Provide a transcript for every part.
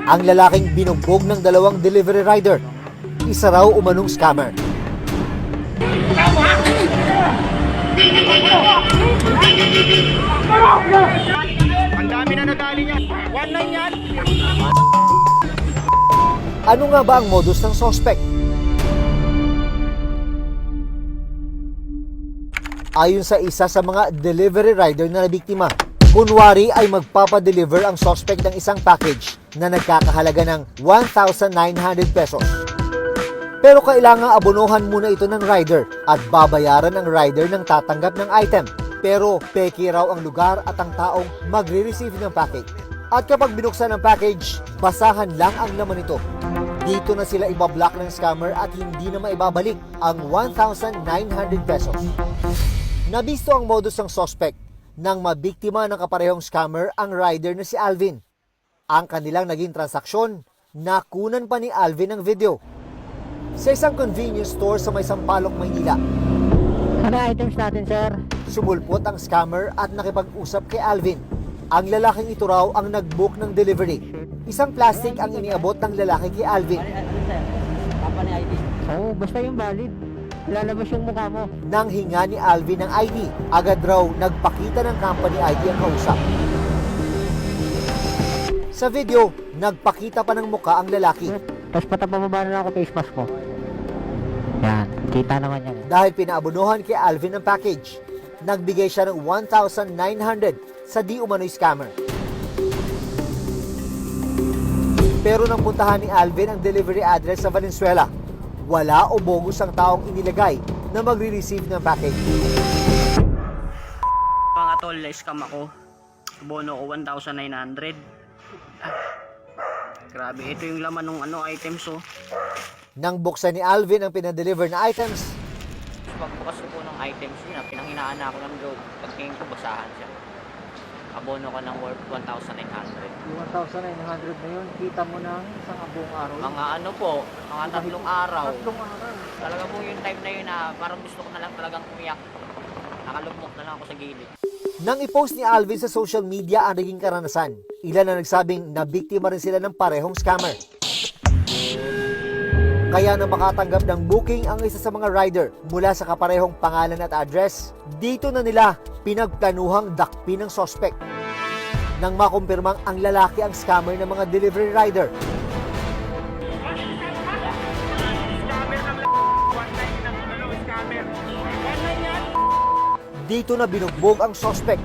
ang lalaking binugbog ng dalawang delivery rider. Isa raw umanong scammer. Ang dami na nadali niya. 1-9 yan. Ano nga ba ang modus ng suspect? Ayon sa isa sa mga delivery rider na nabiktima, kunwari ay magpapadeliver ang suspect ng isang package na nagkakahalaga ng 1,900 pesos. Pero kailangan abonohan muna ito ng rider at babayaran ang rider ng tatanggap ng item. Pero peke raw ang lugar at ang taong magre-receive ng package. At kapag binuksan ang package, basahan lang ang laman nito. Dito na sila ibablock ng scammer at hindi na maibabalik ang 1,900 pesos. Nabisto ang modus ng suspect nang mabiktima ng kaparehong scammer ang rider na si Alvin. Ang kanilang naging transaksyon, nakunan pa ni Alvin ang video. Sa isang convenience store sa may Sampaloc, Maynila. Ano items natin, sir? Sumulpot ang scammer at nakipag-usap kay Alvin. Ang lalaking ito raw ang nag-book ng delivery. Isang plastic ang iniabot ng lalaki kay Alvin. Company ID. Oo, basta yung valid. Lalabas yung mukha mo. Nang hinga ni Alvin ng ID, agad raw nagpakita ng company ID ang kausap. Sa video, nagpakita pa ng mukha ang lalaki. Tapos patapababa na lang ako face mask ko. Yan, kita naman yan. Dahil pinaabunuhan kay Alvin ang package, nagbigay siya ng 1,900 sa di umano'y scammer. Pero nang puntahan ni Alvin ang delivery address sa Valenzuela, wala o bogus ang taong inilagay na magre-receive ng package. Mga tol, scam ako. Bono ko 1,900. Grabe, ito yung laman ng items oh. Nang buksan ni Alvin ang pinadeliver na items, Pagbukas ko po ng items yun, pinanghinaan na ako ng loob. Pagtingin ko, basahan siya. Abono ka ng worth 1,900. Yung 1,900 na yun, kita mo ng isang buong araw. Mga ano po, mga 3 araw. 3 araw. Talaga po yung time na yun na parang gusto ko na lang talagang umiyak. Nakalugmok na lang ako sa gilid. nang i-post ni Alvin sa social media ang naging karanasan, ilan na nagsabing nabiktima rin sila ng parehong scammer. Kaya na makatanggap ng booking ang isa sa mga rider mula sa kaparehong pangalan at address, dito na nila pinagplanuhang dakpin ng suspect. Nang makumpirmang ang lalaki ang scammer ng mga delivery rider, dito na binugbog ang suspect.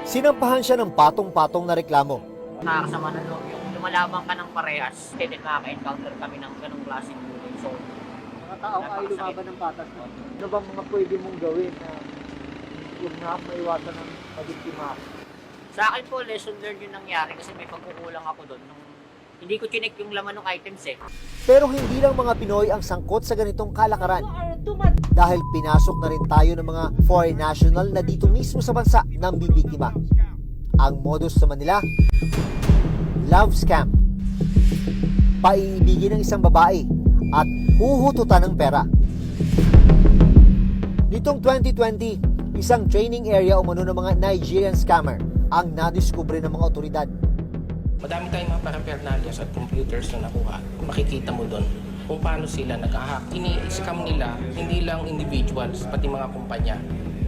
Sinampahan siya ng patong-patong na reklamo. Nakakasama na loob yung lumalaban ka ng parehas. Hindi makaka-encounter kami ng ganong klaseng bullying. So, Mga taong ay lumaban ng patas mo. Ano bang mga pwede mong gawin na huwag na maiwasan ng pagiktima? sa akin po, lesson learned yung nangyari kasi may pagkukulang ako doon. Hindi ko chinek yung laman ng items eh. Pero hindi lang mga Pinoy ang sangkot sa ganitong kalakaran. Dahil pinasok na rin tayo ng mga foreign national na dito mismo sa bansa ng bibiktima. Ang modus naman nila, love scam. Paiibigin ng isang babae at huhututan ng pera. Nitong 2020, isang training area umano ng mga Nigerian scammer ang nadiskubre ng mga otoridad. Madami tayong mga paraphernalias at computers na nakuha. Makikita mo doon kung paano sila nag-hack. Ini-scam nila hindi lang individuals, pati mga kumpanya.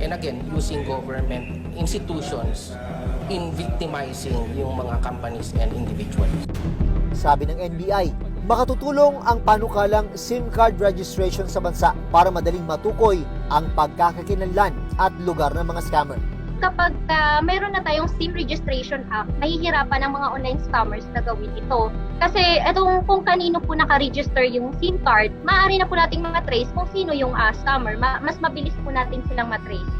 And again, using government institutions in victimizing yung mga companies and individuals. Sabi ng NBI, makatutulong ang panukalang SIM card registration sa bansa para madaling matukoy ang pagkakakilanlan at lugar ng mga scammer. Kapag mayroon na tayong SIM Registration Act, nahihirapan ang mga online scammers na gawin ito. Kasi kung kanino po naka-register yung SIM card, maaari na po nating matrace kung sino yung scammer. Mas mabilis po natin silang matrace.